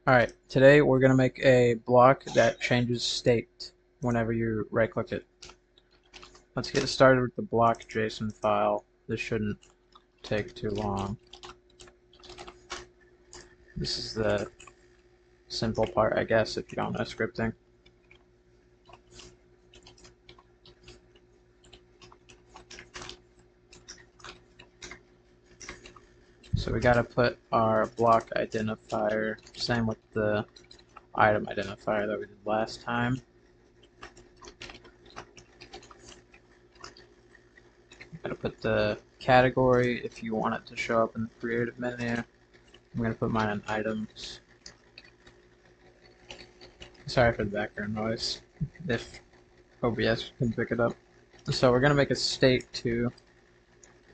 Alright, today we're going to make a block that changes state whenever you right click it. Let's get started with the block JSON file. This shouldn't take too long. This is the simple part, I guess, if you don't know scripting. So we got to put our block identifier, same with the item identifier that we did last time. Got to put the category if you want it to show up in the creative menu. I'm going to put mine in items. Sorry for the background noise, if OBS can pick it up. So we're going to make a state to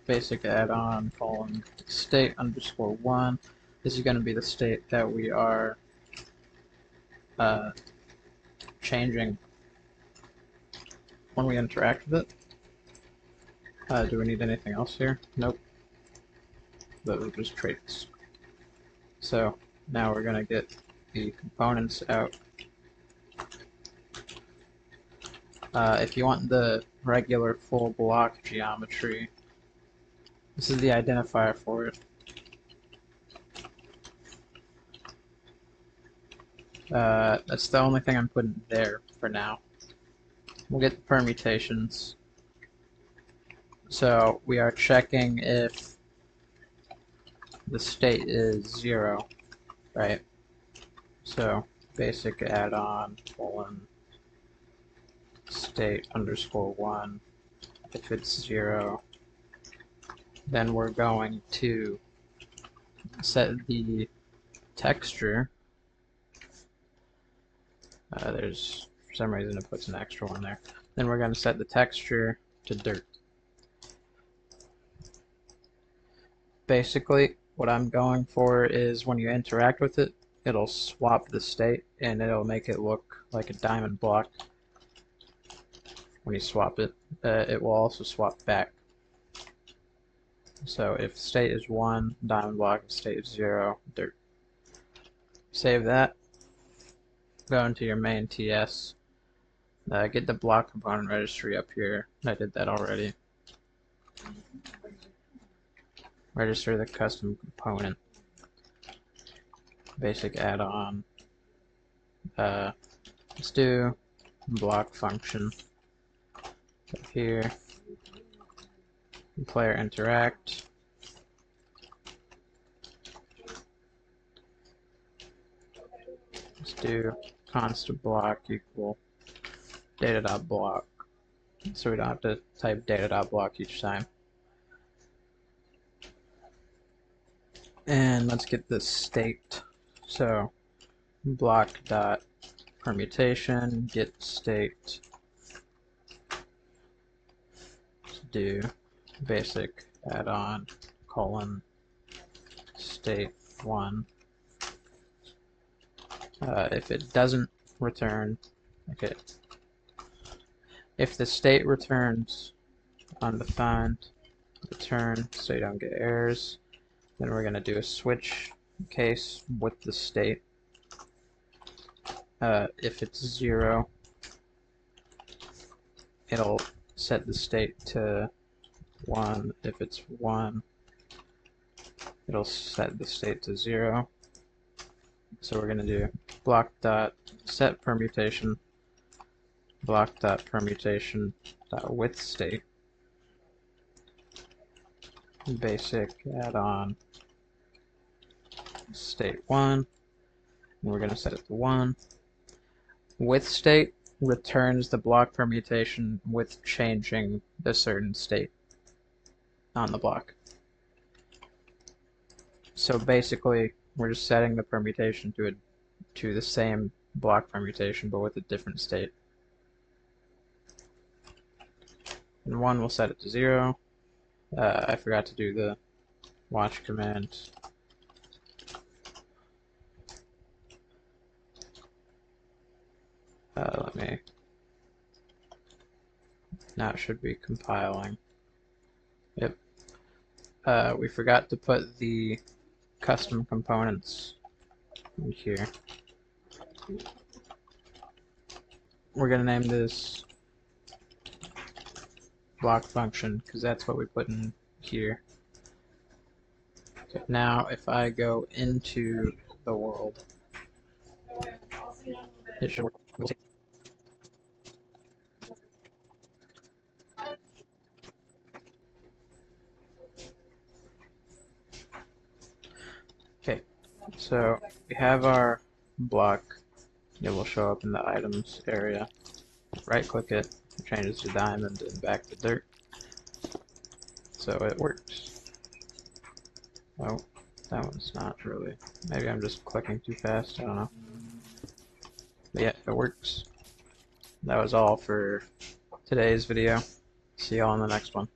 basic add-on colon state underscore 1. This is going to be the state that we are changing when we interact with it. Do we need anything else here? Nope. Those are just traits. So now we're going to get the components out. If you want the regular full block geometry, this is the identifier for it. That's the only thing I'm putting there for now. We'll get the permutations. So we are checking if the state is 0, right? So basic add-on colon state underscore 1. If it's 0, then we're going to set the texture. For some reason it puts an extra one there. Then we're going to set the texture to dirt. Basically, what I'm going for is when you interact with it, it'll swap the state and it'll make it look like a diamond block. When you swap it, it will also swap back. So if state is 1, diamond block, if state is 0, dirt. Save that. Go into your main TS. Get the block component registry up here. I did that already. Register the custom component. Basic add-on. Let's do block function. Up here. Player interact. Let's do constant block equal data.block, so we don't have to type data.block each time. And let's get this state. So block dot permutation get state. Let's do basic add-on colon state 1. If it doesn't return, okay, if the state returns undefined, return so you don't get errors. Then we're going to do a switch case with the state. If it's 0, it'll set the state to 1. If it's 1, it'll set the state to 0. So we're going to do block dot set permutation, block dot permutation dot with state, basic add-on state 1, and we're going to set it to 1. With state returns the block permutation with changing the certain state on the block. So basically we're just setting the permutation to the same block permutation but with a different state. And 1 will set it to 0. I forgot to do the watch command. Now it should be compiling. Yep. We forgot to put the custom components and here. We're gonna name this block function because that's what we put in here. Okay, now if I go into the world, it should work. Okay, so we have our block. It will show up in the items area. Right click it, change it to diamond and back to dirt. So it works. Oh, that one's not really. Maybe I'm just clicking too fast, I don't know. But yeah, it works. That was all for today's video. See you all in the next one.